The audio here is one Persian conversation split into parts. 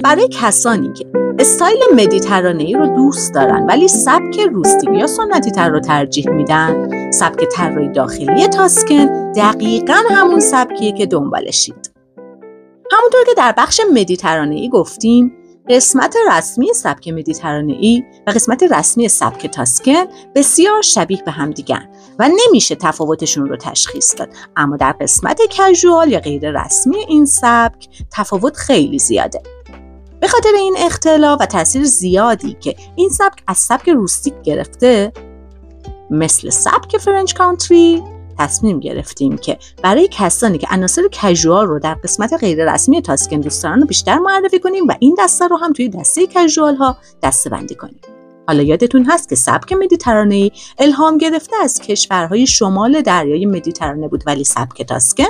برای کسانی که استایل مدیترانه‌ای رو دوست دارن ولی سبک روستیک یا سنتی تر رو ترجیح میدن، سبک طراحی داخلی تاسکن دقیقاً همون سبکیه که دنبالشید. همونطور که در بخش مدیترانه‌ای گفتیم، قسمت رسمی سبک مدیترانه‌ای و قسمت رسمی سبک تاسکن بسیار شبیه به هم دیگن و نمیشه تفاوتشون رو تشخیص داد، اما در قسمت کژوال یا غیر رسمی این سبک تفاوت خیلی زیاده. به خاطر این اختلاف و تاثیر زیادی که این سبک از سبک روستیک گرفته، مثل سبک فرنچ کانتری، تصمیم گرفتیم که برای کسانی که عناصر کژوال رو در قسمت غیر رسمی تاسکن دوست دارن رو بیشتر معرفی کنیم و این دسته رو هم توی دسته کژوال ها دسته‌بندی کنیم. حالا یادتون هست که سبک مدیترانه‌ای الهام گرفته از کشورهای شمال دریای مدیترانه بود، ولی سبک تاسکن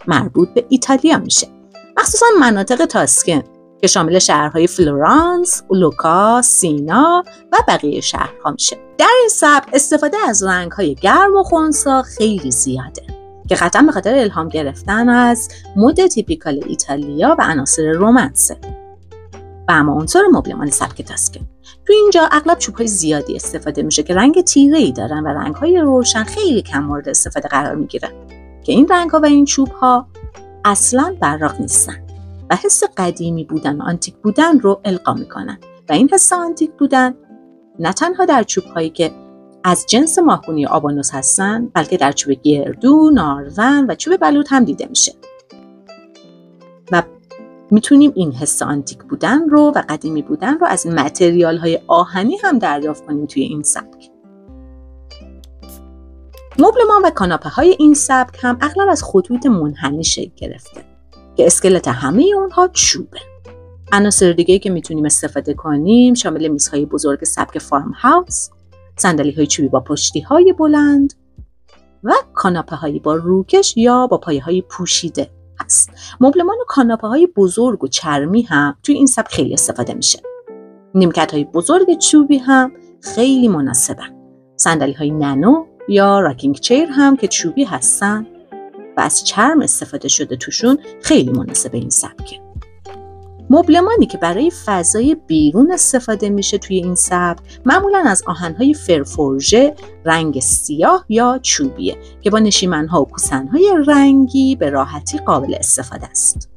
مربوط به ایتالیا میشه، مخصوصا مناطق تاسکن که شامل شهرهای فلورانس، لوکا، سینا و بقیه شهرها میشه. در این سبک استفاده از رنگ‌های گرم و خنثی خیلی زیاده که قطعا به خاطر الهام گرفتن از مد تیپیکال ایتالیا و عناصر رمانسه. و اما عنصر مبلمان سبک تاسکن، تو اینجا اغلب چوب‌های زیادی استفاده میشه که رنگ تیره‌ای دارن و رنگ‌های روشن خیلی کم مورد استفاده قرار میگیرن که این رنگ‌ها و این چوب‌ها اصلاً براق نیستن و حس قدیمی بودن و آنتیک بودن رو القا میکنن و این حس آنتیک بودن نه تنها در چوب‌هایی که از جنس ماهگونی آبانوس هستن، بلکه در چوب گردو، نارون و چوب بلوط هم دیده میشه و میتونیم این حس آنتیک بودن رو و قدیمی بودن رو از متریال‌های آهنی هم دریافت کنیم توی این سبک. مبلمان و کاناپه‌های این سبک هم اغلب از خطوط منحنی شکل گرفته که اسکلت همه اونها چوبه. عناصر دیگه‌ای که میتونیم استفاده کنیم شامل میزهای بزرگ سبک فارم هاوس، صندلی‌های چوبی با پشتی‌های بلند و کاناپه‌های با روکش یا با پایه‌های پوشیده هست. مبلمان و کاناپه‌های بزرگ و چرمی هم توی این سبک خیلی استفاده میشه. نیمکت‌های بزرگ چوبی هم خیلی مناسبن. صندلی‌های نانو یا راکینگ چیر هم که چوبی هستن و از چرم استفاده شده توشون خیلی مناسب این سبکه. مبلمانی که برای فضای بیرون استفاده میشه توی این سبک معمولاً از آهن‌های فرفورژه رنگ سیاه یا چوبیه که با نشیمن‌ها و کوسن‌های رنگی به راحتی قابل استفاده است.